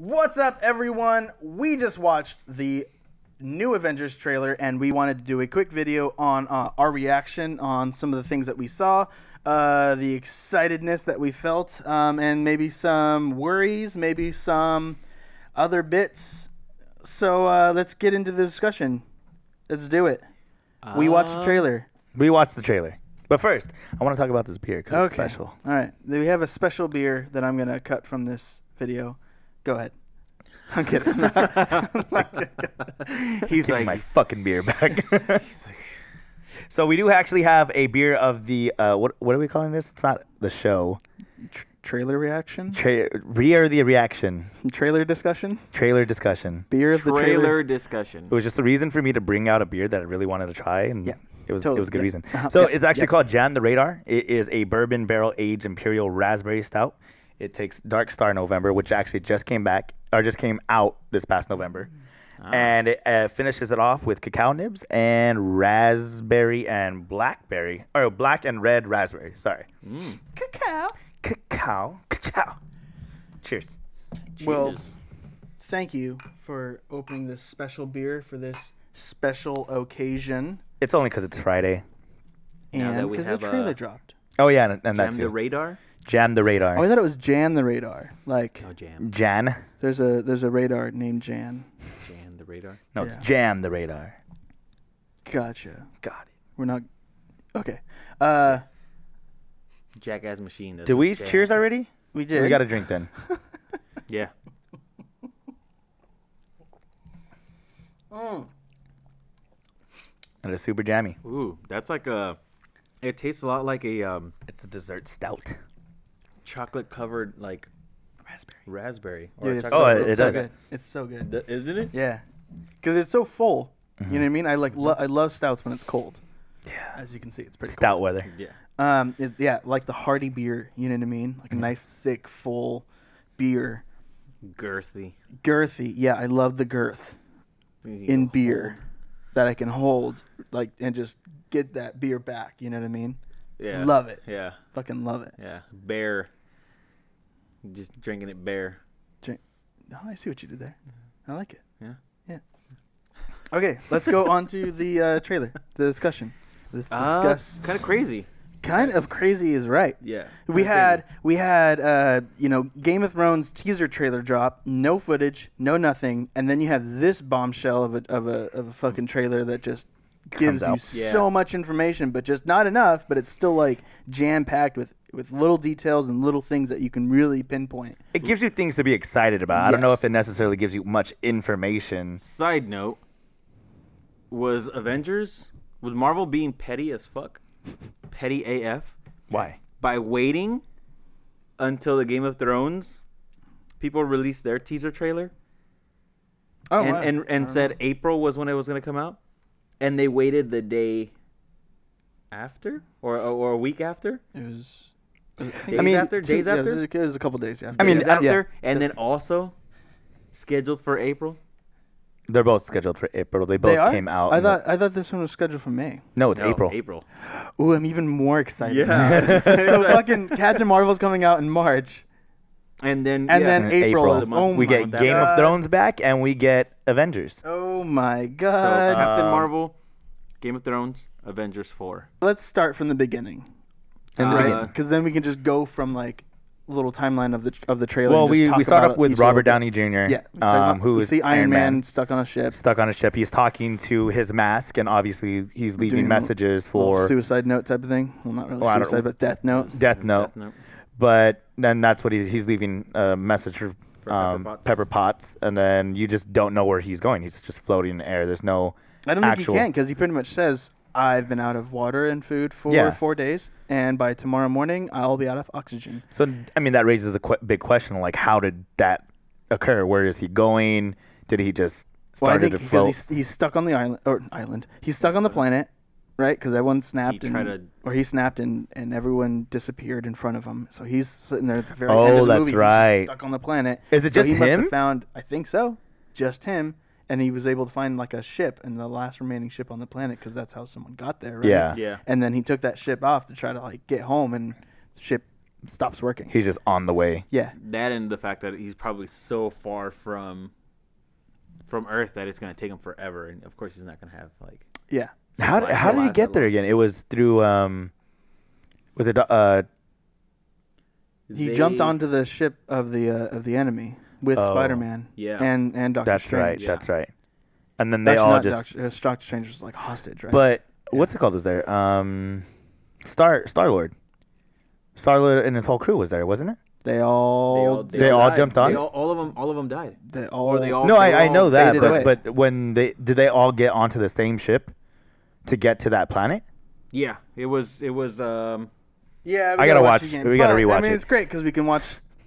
What's up, everyone? We just watched the new Avengers trailer, and we wanted to do a quick video on our reaction on some of the things that we saw, the excitedness that we felt, and maybe some worries, maybe some other bits. So let's get into the discussion. Let's do it. We watched the trailer. We watched the trailer. But first, I want to talk about this beer because it's special. All right. We have a special beer that I'm going to cut from this video. Go ahead. I'm kidding. He's like, my fucking beer back. So we do actually have a beer of the, what are we calling this? It's not the show. Trailer reaction? Beer the reaction. Trailer discussion? Trailer discussion. Beer of the trailer discussion. It was just a reason for me to bring out a beer that I really wanted to try, and it was a good reason. So it's actually called Jam the Radar. It is a bourbon barrel aged imperial raspberry stout. It takes Dark Star November, which actually just came out this past November. And it finishes it off with cacao nibs and raspberry and blackberry, or black and red raspberry. Sorry. Cacao. Cheers. Well, thank you for opening this special beer for this special occasion. It's only because it's Friday. And because the trailer dropped. Oh, yeah, and that's the radar? Jam the Radar. Oh, I thought it was Jan the Radar. Like, no, Jam. Jan? There's a radar named Jan. Jan the Radar? No, it's Jam the Radar. Gotcha. Got it. We're not... Okay. Jackass Machine. Did we cheers already? We did. We got a drink then. Yeah. Mm. And it's super jammy. Ooh, that's like a... It tastes a lot like a... It's a dessert stout. Chocolate-covered, like... Raspberry. Dude, Or it does. Good. It's so good. Isn't it? Yeah. Because it's so full. You know what I mean? I love stouts when it's cold. Yeah. As you can see, it's pretty stout cold. weather. Yeah. Like the hearty beer. You know what I mean? Like a nice, thick, full beer. Girthy. Girthy. Yeah, I love the girth in beer that I can hold, like, and just get that beer back. You know what I mean? Yeah. Love it. Yeah. Fucking love it. Yeah. Bare. Just drinking it bare. Oh, I see what you did there. I like it. Yeah. Yeah. Okay, let's go on to the trailer, the discussion. Let's discuss. Kind of crazy. Kind of crazy is right. Yeah. We had Game of Thrones teaser trailer drop, no footage, no nothing, and then you have this bombshell of a fucking trailer that just gives you so much information, but just not enough. But it's still like jam packed with little details and little things that you can really pinpoint. It gives you things to be excited about. I don't know if it necessarily gives you much information. Side note: was Marvel being petty as fuck? Petty AF? Why? By waiting until the Game of Thrones people released their teaser trailer. Oh, and said April was when it was going to come out, and they waited the day after or a week after. It was. Days after. It was a couple days after. I mean, and then also scheduled for April. They're both scheduled for April. They both came out. I thought this one was scheduled for May. No, it's April. April. Ooh, I'm even more excited. Yeah. So fucking Captain Marvel's coming out in March. And then April is, we get Game of Thrones back, and we get Avengers. Oh my god! So Captain Marvel, Game of Thrones, Avengers 4. Let's start from the beginning, because then we can just go from like a little timeline of the trailer. Well, we start off with Robert Downey Jr. Yeah, who is Iron Man stuck on a ship. He's talking to his mask, and obviously he's leaving messages for suicide note type of thing. Well, not really suicide, but death note. Death note. But then that's what he's leaving a message for Pepper Potts, and then you just don't know where he's going. He's just floating in the air. There's no. I don't think he can, because he pretty much says, "I've been out of water and food for 4 days, and by tomorrow morning I'll be out of oxygen." So I mean, that raises a big question: like, how did that occur? Where is he going? Did he just start to float? Because he's stuck on the island. He's stuck on the planet. Right, because everyone snapped, he snapped, and everyone disappeared in front of him. So he's sitting there at the very end of the movie. Right. Stuck on the planet. Is it just he him? Must have found, I think so, just him, and he was able to find like a ship, and the last remaining ship on the planet, because that's how someone got there. Right? Yeah. Yeah. And then he took that ship off to try to like get home, and the ship stops working. He's just on the way. Yeah. That and the fact that he's probably so far from Earth that it's gonna take him forever, and of course he's not gonna have like. Yeah. How did he get there again? It was through was it He jumped onto the ship of the enemy with Spider-Man. Yeah. And Doctor Strange. That's right. And then they all just Doctor Strange was like hostage, right? But what's it called? Was there Star-Lord and his whole crew was there, wasn't it? They all jumped on. All of them died. They all No, I know that, but when did they all get onto the same ship to get to that planet? Yeah, it was. Yeah, I gotta watch. We gotta rewatch it. I mean, it's great because we can watch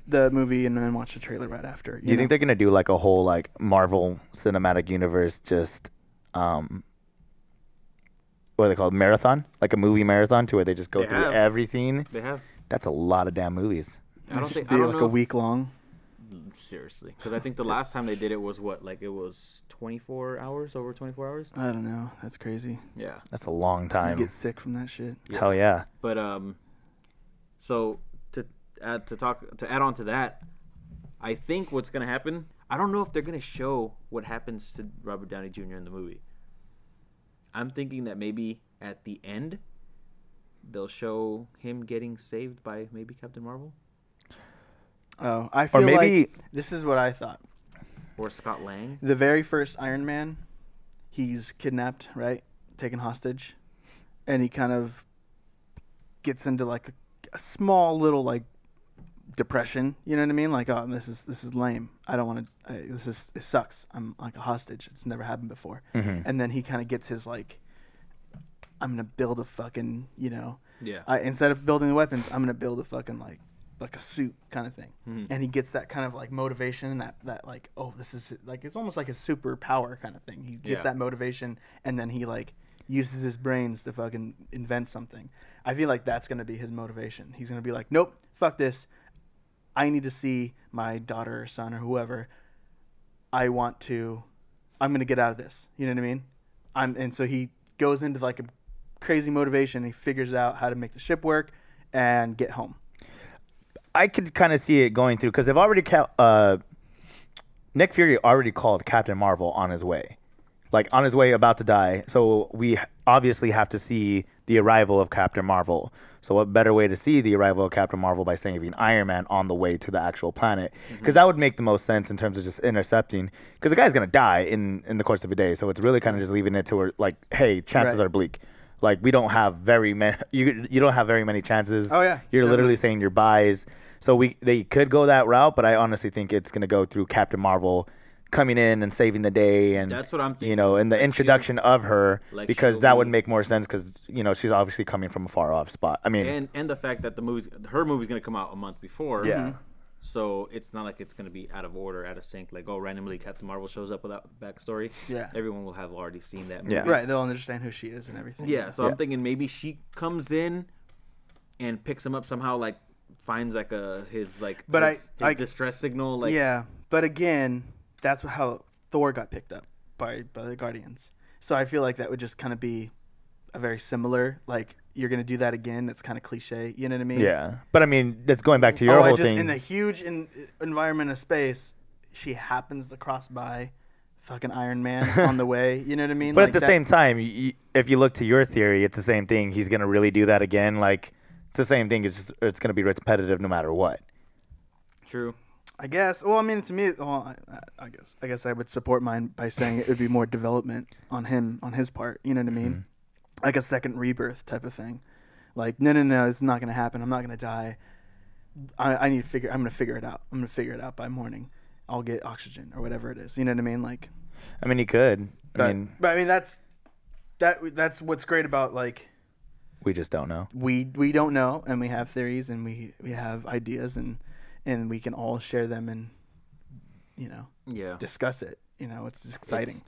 the movie and then watch the trailer right after. Do you think they're gonna do like a whole like Marvel Cinematic Universe just what are they called, marathon, like a movie marathon, to where they just go through everything? They have. That's a lot of damn movies. I don't think be like a week long. Seriously, because I think the last time they did it was it was 24 hours, over 24 hours. I don't know. That's crazy. Yeah, that's a long time. You get sick from that shit. Yeah. Hell yeah. But so to add on to that, I think what's gonna happen. I don't know if they're gonna show what happens to Robert Downey Jr. in the movie. I'm thinking that maybe at the end they'll show him getting saved by maybe Captain Marvel. Oh, I feel like this is what I thought. Or Scott Lang. The very first Iron Man, he's kidnapped, right? Taken hostage. And he kind of gets into like a small little like depression, you know what I mean? Like, oh, this is lame. I don't want to it sucks. I'm like a hostage. It's never happened before. Mm-hmm. And then he kind of gets his like, I'm going to build a fucking, instead of building the weapons, I'm going to build a fucking like a suit kind of thing. Mm-hmm. And he gets that kind of like motivation and that like, oh, this is like, it's almost like a superpower kind of thing. He gets that motivation and then he like uses his brains to fucking invent something. I feel like that's going to be his motivation. He's going to be like, nope, fuck this. I need to see my daughter or son or whoever. I'm going to get out of this. You know what I mean? And so he goes into like a crazy motivation. And he figures out how to make the ship work and get home. I could kind of see it going through because they've already Nick Fury already called Captain Marvel on his way, like on his way about to die. So we obviously have to see the arrival of Captain Marvel. So what better way to see the arrival of Captain Marvel by saving Iron Man on the way to the actual planet? Because that would make the most sense in terms of just intercepting. Because the guy's gonna die in the course of a day. So it's really kind of just leaving it to where like, hey, chances are bleak. Like we don't have very many. You don't have very many chances. Oh yeah, you're literally saying your buys. So they could go that route, but I honestly think it's gonna go through Captain Marvel coming in and saving the day, and that's what I'm thinking. And the introduction of her, because that would make more sense because she's obviously coming from a far off spot. I mean, and the fact that her movie's gonna come out a month before. Yeah. So it's not like it's gonna be out of order, out of sync. Like, randomly Captain Marvel shows up without backstory. Yeah. Everyone will have already seen that movie. Yeah. Right. They'll understand who she is and everything. Yeah. So I'm thinking maybe she comes in and picks him up somehow, like finds like his distress signal. Like, yeah. But again, that's how Thor got picked up by the Guardians. So I feel like that would just kind of be a very similar, like, you're going to do that again. It's kind of cliche. You know what I mean? Yeah. But I mean, that's going back to your whole thing. In a huge environment of space, she happens to cross by fucking Iron Man on the way. You know what I mean? But at the same time, if you look to your theory, it's the same thing. He's going to really do that again. Like, it's the same thing. It's going to be repetitive no matter what. True. I guess. Well, I mean, to me, I guess I would support mine by saying it would be more development on his part. You know what I mean? Mm-hmm. Like a second rebirth type of thing. Like, no, it's not going to happen. I'm not going to die. I need to figure. I'm going to figure it out. I'm going to figure it out by morning. I'll get oxygen or whatever it is. You know what I mean? Like, I mean, he could. But I mean, that's what's great about, like, we just don't know. We don't know, and we have theories, and we have ideas, and we can all share them and discuss it. It's just exciting.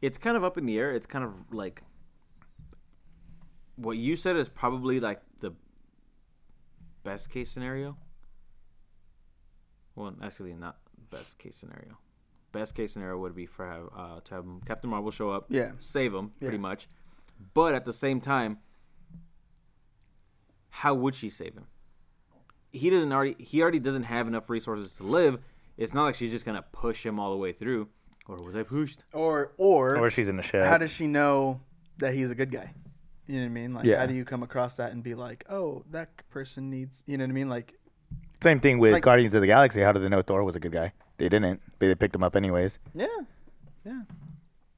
It's kind of up in the air. It's kind of like what you said is probably like the best case scenario. Well, actually, not best case scenario. Best case scenario would be to have Captain Marvel show up, save him, pretty much. But at the same time, how would she save him? He already doesn't have enough resources to live. It's not like she's just gonna push him all the way through. Or was I pushed? Or she's in the shed. How does she know that he's a good guy? You know what I mean? Like, how do you come across that and be like, oh, that person needs, you know what I mean? Like, same thing with Guardians of the Galaxy. How did they know Thor was a good guy? They didn't. But they picked him up anyways. Yeah. Yeah.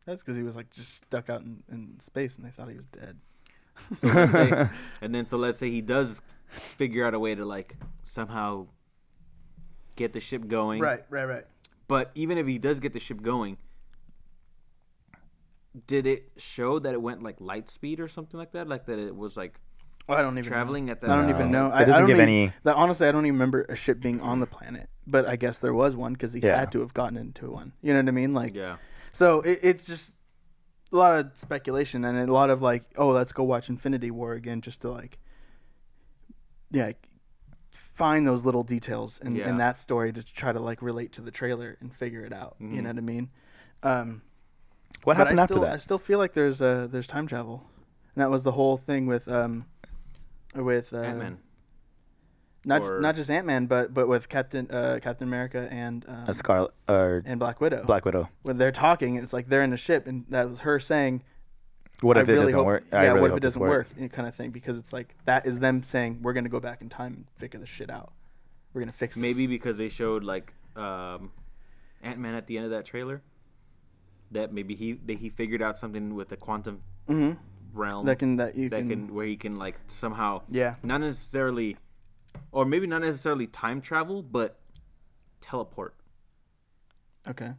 That's because he was like just stuck out in space and they thought he was dead. So let's say he does figure out a way to like somehow get the ship going. Right. But even if he does get the ship going, did it show that it went like light speed or something like that? Like that it was like I don't even traveling know. at that. I don't even know. It doesn't give any. Honestly, I don't even remember a ship being on the planet. But I guess there was one because he had to have gotten into one. You know what I mean? Like, So it's just a lot of speculation and a lot of like, oh, let's go watch Infinity War again just to like, find those little details in that story to try to like relate to the trailer and figure it out. You know what I mean? What happened after that? I still feel like there's time travel, and that was the whole thing with Ant-Man. Not just Ant-Man, but with Captain America and and Black Widow. Black Widow. When they're talking, it's like they're in a ship, and that was her saying, "What if it doesn't work?" Yeah, what if it doesn't work? Kind of thing, because it's like that is them saying, "We're gonna go back in time and figure this shit out. We're gonna fix this." Maybe because they showed like Ant-Man at the end of that trailer, that maybe he figured out something with the quantum realm where he can like somehow not necessarily. Or maybe not necessarily time travel, but teleport. Okay.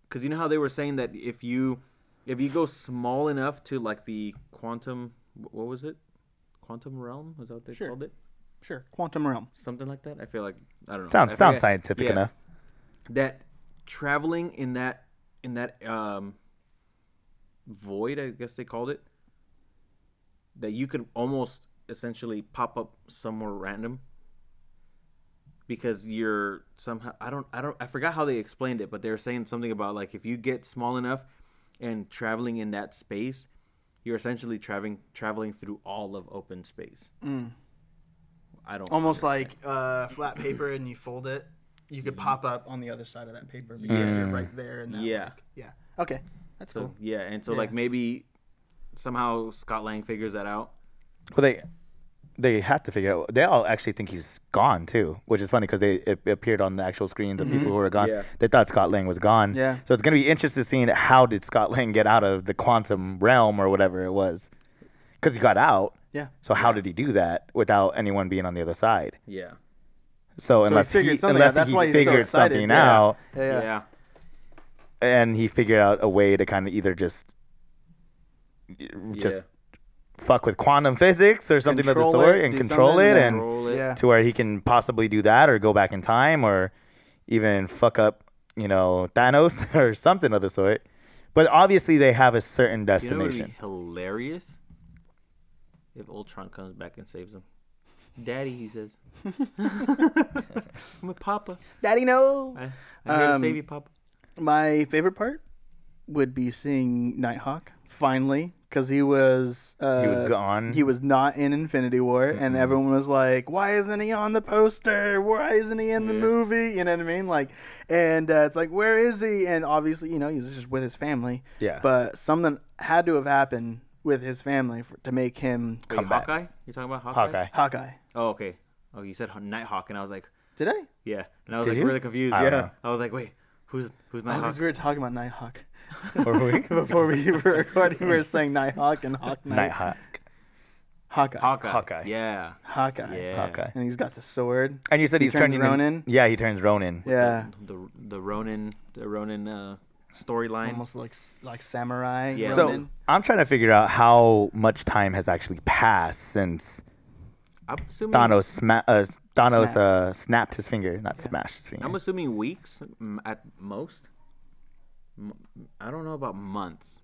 Because you know how they were saying that if you go small enough to like the quantum, what was it? Quantum realm? Was that what they called it? Sure. Quantum realm. Something like that. I feel like I don't know. Sounds scientific enough. That traveling in that void, I guess they called it. That you could almost essentially pop up somewhere random because you're somehow I forgot how they explained it, but they were saying something about like if you get small enough and traveling in that space, you're essentially traveling through all of open space. I don't almost like flat paper and you fold it, you could pop up on the other side of that paper because you're right there in that okay, that's cool. So like maybe somehow Scott Lang figures that out. Well, they have to figure out. They all actually think he's gone too, which is funny because it appeared on the actual screens of people who were gone. They thought Scott Lang was gone. Yeah. So it's gonna be interesting seeing how did Scott Lang get out of the quantum realm or whatever it was, because he got out. Yeah. So how did he do that without anyone being on the other side? Yeah. So unless he figured something out. Yeah. And he figured out a way to kind of either just fuck with quantum physics or something of the sort and control it and to where he can possibly do that or go back in time or even fuck up, Thanos or something of the sort. But obviously they have a certain destination. You know what would be hilarious? If Ultron comes back and saves him. Daddy, he says. My papa. Daddy, no. I'm here to save you, Papa. My favorite part would be seeing Nighthawk finally, because he was gone. He was not in Infinity War, and everyone was like, "Why isn't he on the poster? Why isn't he in the movie?" You know what I mean? Like, and it's like, where is he? And obviously, he's just with his family. Yeah. But something had to have happened with his family to make him come back. Hawkeye? You're talking about Hawkeye? Hawkeye. Oh, okay. Oh, you said Nighthawk, and I was like, did I? Yeah, and I was really confused. I was like, wait, who's Nighthawk? Because we were talking about Nighthawk. Before we were recording, we were saying Nighthawk and Hawk Knight. Nighthawk. Hawkeye. Yeah. Hawkeye. Yeah. Hawkeye. And he's got the sword. And you said he's turning Ronin. Yeah, he turns Ronin. Yeah. The Ronin storyline. Almost like samurai. Yeah. Ronin. So I'm trying to figure out how much time has actually passed since Thanos snapped his finger, not smashed his finger. I'm assuming weeks at most. I don't know about months,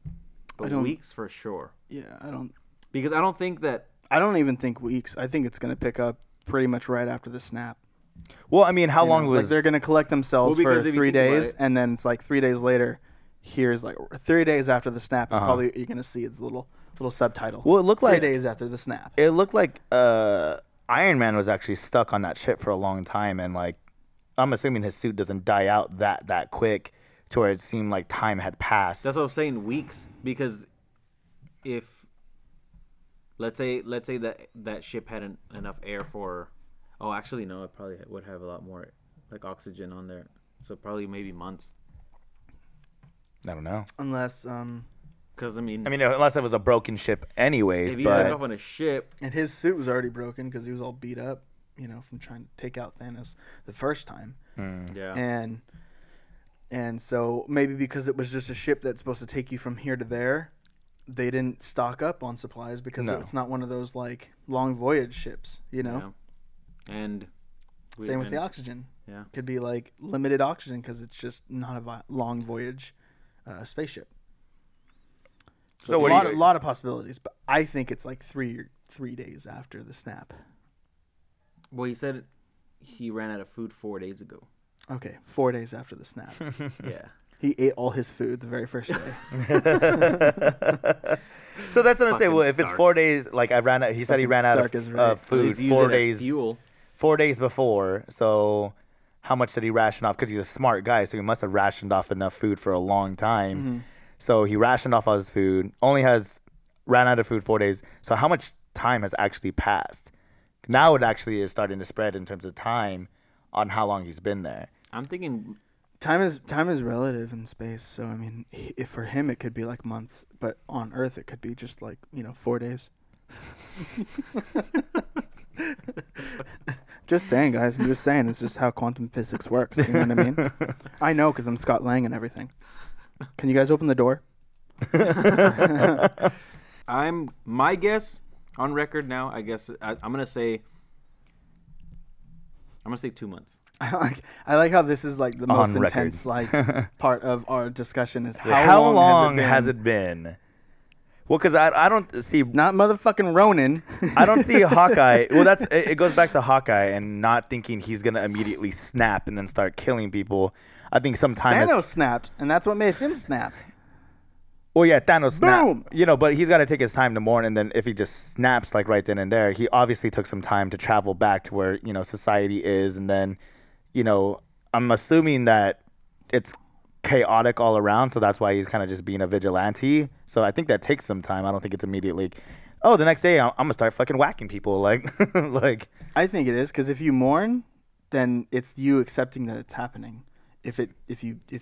but weeks for sure. Yeah, I don't. Because I don't think that. I don't even think weeks. I think it's going to pick up pretty much right after the snap. Well, I mean, how long was... Like they're going to collect themselves for 3 days, and then it's like 3 days later, here's like 3 days after the snap is probably you're going to see its little little subtitle. Well, it looked 3 like days after the snap. It looked like Iron Man was actually stuck on that ship for a long time, and like I'm assuming his suit doesn't die out that quick to where it seemed like time had passed. That's what I'm saying, weeks. Because if let's say that ship had enough air for, oh, actually no, it probably would have a lot more like oxygen on there. So probably maybe months. I don't know. Unless because I mean, unless it was a broken ship, anyways. If he but took off on a ship, and his suit was already broken because he was all beat up, from trying to take out Thanos the first time. Yeah. And so maybe because it was just a ship that's supposed to take you from here to there, they didn't stock up on supplies because it's not one of those like long voyage ships, Yeah. And same with the oxygen. Yeah. Could be like limited oxygen because it's just not a long voyage spaceship. So a lot of possibilities, but I think it's like 3 days after the snap. Well, he said he ran out of food 4 days ago. Okay, 4 days after the snap. Yeah. He ate all his food the very first day. So that's what I'm saying. Well, if it's 4 days, like I ran out, he said he ran out of food 4 days. Fuel. 4 days before. So how much did he ration off? Because he's a smart guy, so he must have rationed off enough food for a long time. Mm-hmm. So he rationed off all his food. Ran out of food 4 days. So how much time has actually passed? Now it actually is starting to spread in terms of time on how long he's been there. I'm thinking time is relative in space. So I mean, if for him it could be like months, but on Earth it could be just like 4 days. Just saying, guys. I'm just saying. It's just how quantum physics works. You know what I mean? I know because I'm Scott Lang and everything. Can you guys open the door? My guess on record now. I guess I'm gonna say 2 months. I like how this is like the most intense part of our discussion is how long has it been? Well, because I don't see not motherfucking Ronin. I don't see Hawkeye. Well, it goes back to Hawkeye and not thinking he's gonna immediately snap and then start killing people. I think sometimes Thanos snapped, and that's what made him snap. Well, yeah, Thanos Boom! snapped. But he's got to take his time to mourn, and then if he just snaps like right then and there, he obviously took some time to travel back to where society is, and then I'm assuming that it's chaotic all around, so that's why he's kind of just being a vigilante. So I think that takes some time. I don't think it's immediately, the next day I'm gonna start fucking whacking people like. I think it is because if you mourn, then it's you accepting that it's happening. If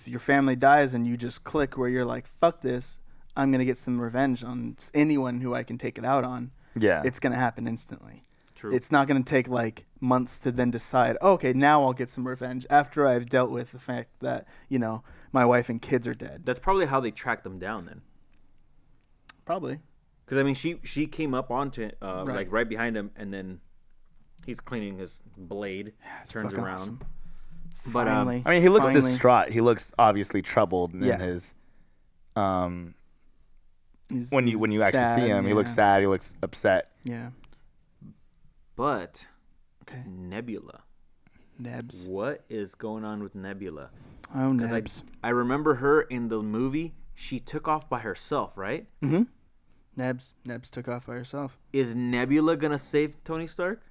your family dies and you just click where you're like, fuck this, I'm gonna get some revenge on anyone who I can take it out on. Yeah, it's gonna happen instantly. True. It's not gonna take like months to then decide. Okay, now I'll get some revenge after I've dealt with the fact that my wife and kids are dead. That's probably how they tracked them down then. Probably. Because I mean, she came up onto like right behind him, and then he's cleaning his blade. Turns around. Awesome. But Finally, he looks distraught. He looks obviously troubled in his when you actually sad, see him, he looks sad. He looks upset. Yeah. But Nebula. Nebs. What is going on with Nebula? Oh, Nebs. I remember her in the movie. She took off by herself, right? Mm-hmm. Nebs took off by herself. Is Nebula gonna save Tony Stark?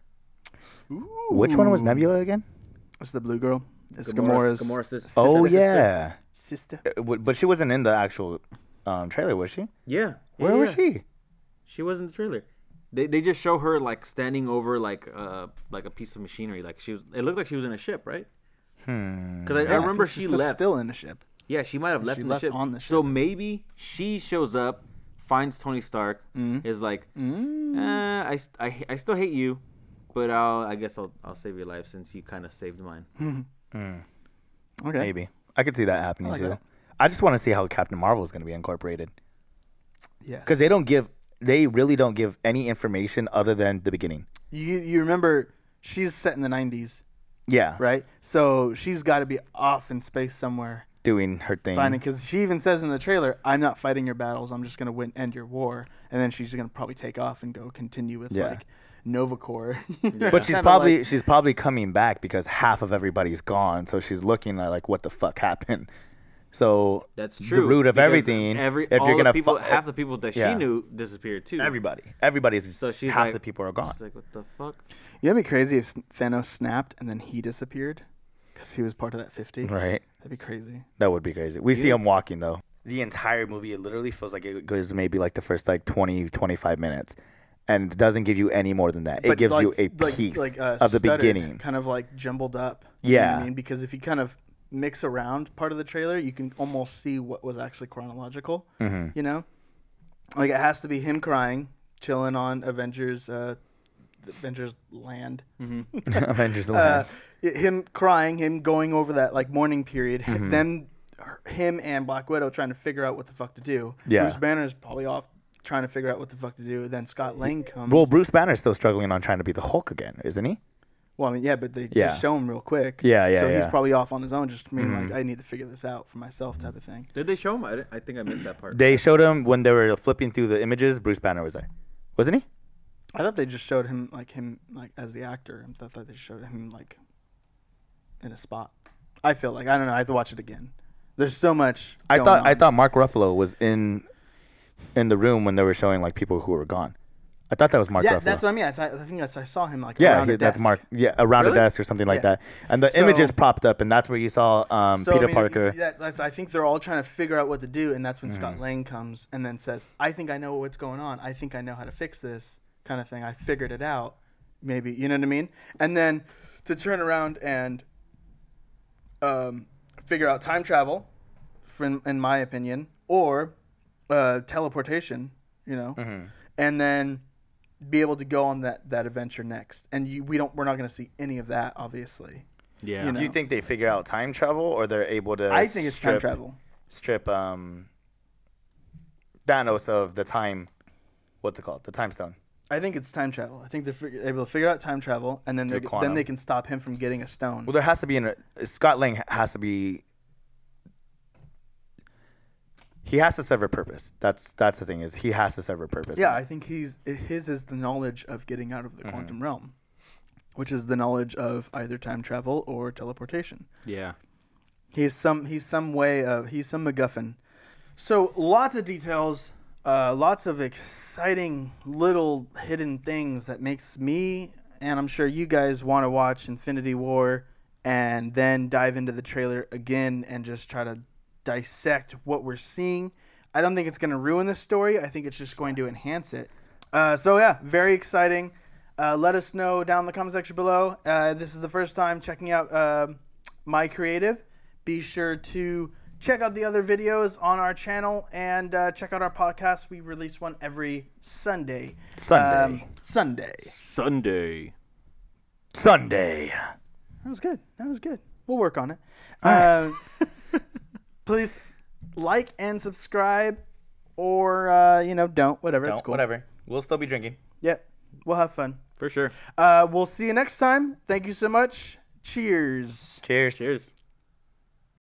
Ooh. Which one was Nebula again? It's the blue girl. It's Gamora's sister. Oh yeah, sister. But she wasn't in the actual trailer, was she? Yeah. Where was she? She was in the trailer. They just show her like standing over like a piece of machinery. Like it looked like she was in a ship, right? Because I remember she left. Still in a ship. Yeah, she might have left in the ship. On the ship. So maybe she shows up, finds Tony Stark, is like, I still hate you, but I guess I'll save your life since you kind of saved mine. Okay. Maybe I could see that happening too. That. I just want to see how Captain Marvel is going to be incorporated. Yeah. Because they really don't give any information other than the beginning. You remember she's set in the 90s. Yeah. Right? So she's got to be off in space somewhere. Doing her thing. Because she even says in the trailer, I'm not fighting your battles. I'm just going to end your war. And then she's going to probably take off and go continue with like Nova Corps. But she's probably coming back because half of everybody's gone. So she's looking at like what the fuck happened. So that's true. The root of everything. If you're gonna half the people that she knew disappeared too. Everybody's. So she's half like, the people are gone. She's like, what the fuck? You know, it'd be crazy if Thanos snapped and then he disappeared because he was part of that 50. Right. That'd be crazy. That would be crazy. We see him walking though. The entire movie, it literally feels like it goes maybe like the first like 20, 25 minutes. And it doesn't give you any more than that. It gives you a piece of the beginning. Kind of like jumbled up. Yeah. You know what I mean? Because if you kind of mix around part of the trailer, you can almost see what was actually chronological. Mm-hmm. You know? Like it has to be him crying, chilling on Avengers Land. Mm-hmm. Avengers Land. Him crying, him going over that like mourning period, him and Black Widow trying to figure out what the fuck to do. Yeah. Bruce Banner's probably off trying to figure out what the fuck to do. Then Scott Lang comes. Well, Bruce Banner's still struggling on trying to be the Hulk again, isn't he? Well, I mean, yeah, but they just show him real quick. Yeah. So he's probably off on his own, just being like, I need to figure this out for myself, type of thing. Did they show him? I think I missed that part. They showed him when they were flipping through the images. Bruce Banner was there, wasn't he? I thought they just showed him like as the actor. I thought they showed him like in a spot. I feel like I don't know. I have to watch it again. There's so much. I thought Mark Ruffalo was in the room when they were showing like people who were gone. I thought that was Mark Ruffalo. Yeah, that's what I mean. I think I saw him like around a desk. That's Mark. Yeah, around a desk or something like that. And the images popped up, and that's where you saw Peter Parker. I think they're all trying to figure out what to do, and that's when Scott Lang comes and then says, "I think I know what's going on. I think I know how to fix this kind of thing. I figured it out. Maybe you know what I mean." And then to turn around and figure out time travel, in my opinion, or teleportation, you know, and then be able to go on that adventure next. And we're not going to see any of that, obviously. Yeah. You know? Do you think they figure out time travel, or they're able to? I think it's time travel. Strip Thanos of the time. What's it called? The time stone. I think it's time travel. I think they're able to figure out time travel, and then they can stop him from getting a stone. Well, there has to be Scott Lang has to be. He has to serve a purpose. That's the thing, is he has to serve a purpose. Yeah, I think his is the knowledge of getting out of the quantum realm, which is the knowledge of either time travel or teleportation. Yeah. He's some MacGuffin. So lots of details, lots of exciting little hidden things that makes me, and I'm sure you guys, want to watch Infinity War and then dive into the trailer again and just try to dissect what we're seeing. I don't think it's going to ruin the story. I think it's just going to enhance it. So yeah, very exciting. Let us know down in the comment section below. This is the first time checking out my creative. Be sure to check out the other videos on our channel and check out our podcast. We release one every Sunday. Sunday. Sunday. That was good. We'll work on it. Please like and subscribe, or don't. Whatever. It's cool. Whatever. We'll still be drinking. Yep. We'll have fun. For sure. We'll see you next time. Thank you so much. Cheers. Cheers.